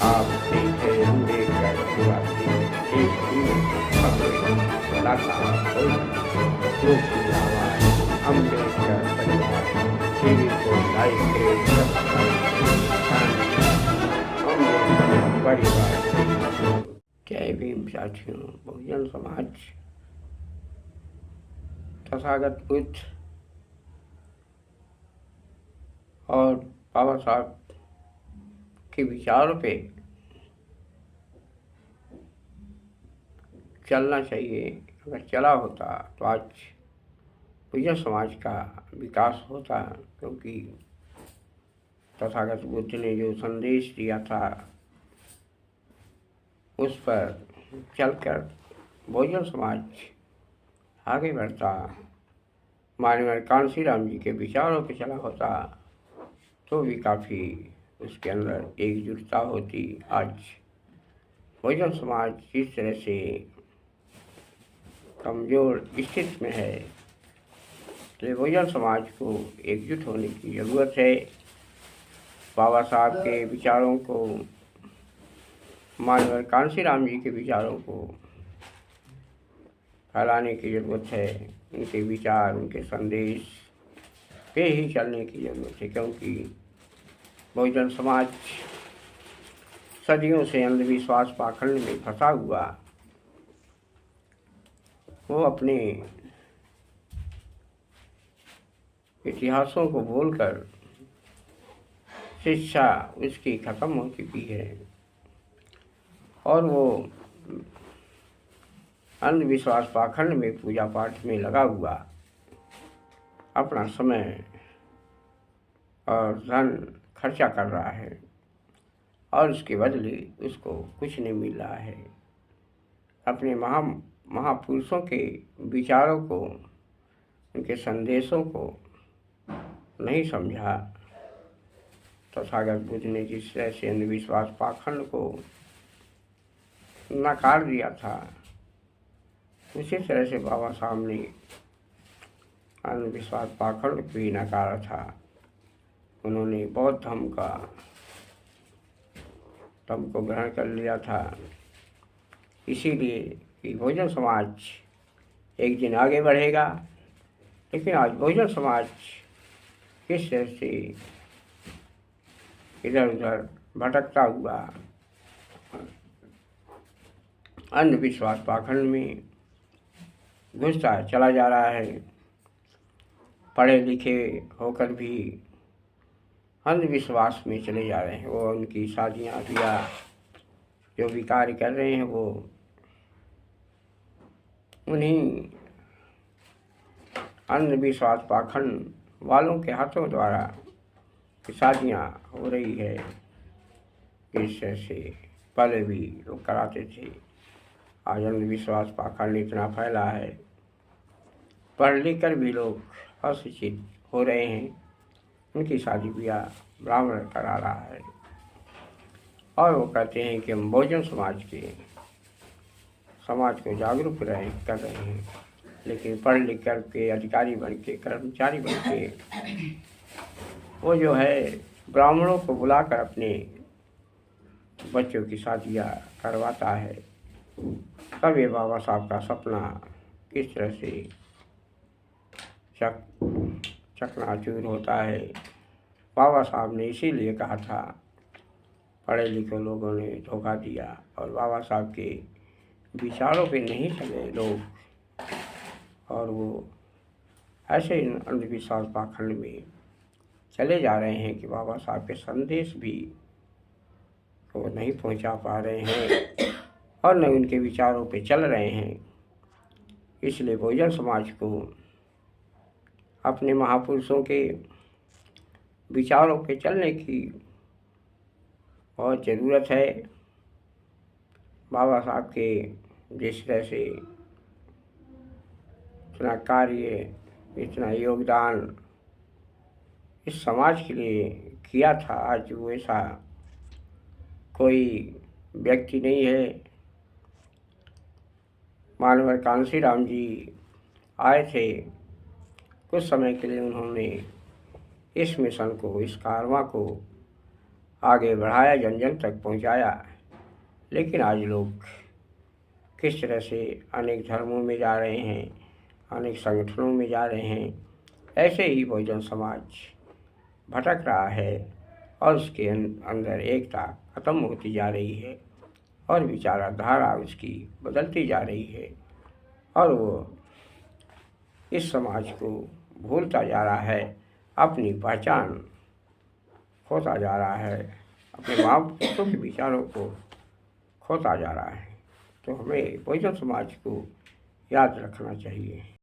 आप देखे अम्बेडकर आदिवासी एक ही खबरें लाता लोक की आवाज अम्बेडकर परिवार टीवी को लाइक करें, अम्बेडकर परिवार। जय भीम साथियों। बहुजन समाज तथागत बुद्ध और बाबा साहब के विचारों पे चलना चाहिए। अगर चला होता तो आज बहुजन समाज का विकास होता, क्योंकि तथागत बुद्ध ने जो संदेश दिया था उस पर चलकर बहुजन समाज आगे बढ़ता। माननीय कांशीराम जी के विचारों पे चला होता तो भी काफ़ी उसके अंदर एकजुटता होती। आज बहुजन समाज जिस तरह से कमज़ोर स्थिति में है, इसलिए बहुजन समाज को एकजुट होने की ज़रूरत है। बाबा साहब के विचारों को, माननीय कांशीराम जी के विचारों को फैलाने की ज़रूरत है। उनके विचार, उनके संदेश पे ही चलने की ज़रूरत है, क्योंकि बहुजन समाज सदियों से अंधविश्वास पाखंड में फंसा हुआ, वो अपने इतिहासों को भूलकर शिक्षा उसकी खत्म हो चुकी है और वो अंधविश्वास पाखंड में पूजा पाठ में लगा हुआ अपना समय और धन खर्चा कर रहा है और उसके बदले उसको कुछ नहीं मिल रहा है। अपने महापुरुषों के विचारों को, उनके संदेशों को नहीं समझा। तथागत बुद्ध ने जिस तरह से अंधविश्वास पाखंड को नकार दिया था, उसी तरह से बाबा साहब ने अंधविश्वास पाखंड को भी नकारा था। उन्होंने बौद्ध धर्म को ग्रहण कर लिया था, इसीलिए कि बहुजन समाज एक दिन आगे बढ़ेगा। लेकिन आज बहुजन समाज किस तरह से इधर उधर भटकता हुआ अंधविश्वास पाखंड में घुसता चला जा रहा है। पढ़े लिखे होकर भी अंधविश्वास में चले जा रहे हैं। वो उनकी शादियाँ ब्याह जो भी कार्य कर रहे हैं, वो उन्हीं अंधविश्वास पाखंड वालों के हाथों द्वारा शादियाँ हो रही है। इस तरह से पहले भी लोग कराते थे, आज अंधविश्वास पाखंड इतना फैला है, पढ़ लिख कर भी लोग अशिक्षित हो रहे हैं। उनकी शादी ब्याह ब्राह्मण करा रहा है और वो कहते हैं कि हम बहुजन समाज को जागरूक कर रहे हैं। लेकिन पढ़ लिख कर के अधिकारी बन के, कर्मचारी बन के वो जो है ब्राह्मणों को बुलाकर अपने बच्चों की शादियाँ करवाता है। तब ये बाबा साहब का सपना किस तरह से चकनाचूर होता है। बाबा साहब ने इसीलिए कहा था, पढ़े लिखे लोगों ने धोखा दिया और बाबा साहब के विचारों पे नहीं चले लोग, और वो ऐसे अंधविश्वास पाखंड में चले जा रहे हैं कि बाबा साहब के संदेश भी वो नहीं पहुंचा पा रहे हैं और न उनके विचारों पे चल रहे हैं। इसलिए बहुजन समाज को अपने महापुरुषों के विचारों पे चलने की बहुत ज़रूरत है। बाबा साहब के जिस तरह से इतना कार्य, इतना योगदान इस समाज के लिए किया था, आज वो ऐसा कोई व्यक्ति नहीं है। माननीय कांशीराम जी आए थे, कुछ समय के लिए उन्होंने इस मिशन को, इस कारवां को आगे बढ़ाया, जन जन तक पहुंचाया। लेकिन आज लोग किस तरह से अनेक धर्मों में जा रहे हैं, अनेक संगठनों में जा रहे हैं, ऐसे ही बहुजन समाज भटक रहा है और उसके अंदर एकता खत्म होती जा रही है और विचारधारा उसकी बदलती जा रही है और वो इस समाज को भूलता जा रहा है, अपनी पहचान खोता जा रहा है, अपने महापुरुषों के विचारों को खोता जा रहा है। तो हमें बहुजन समाज को याद रखना चाहिए।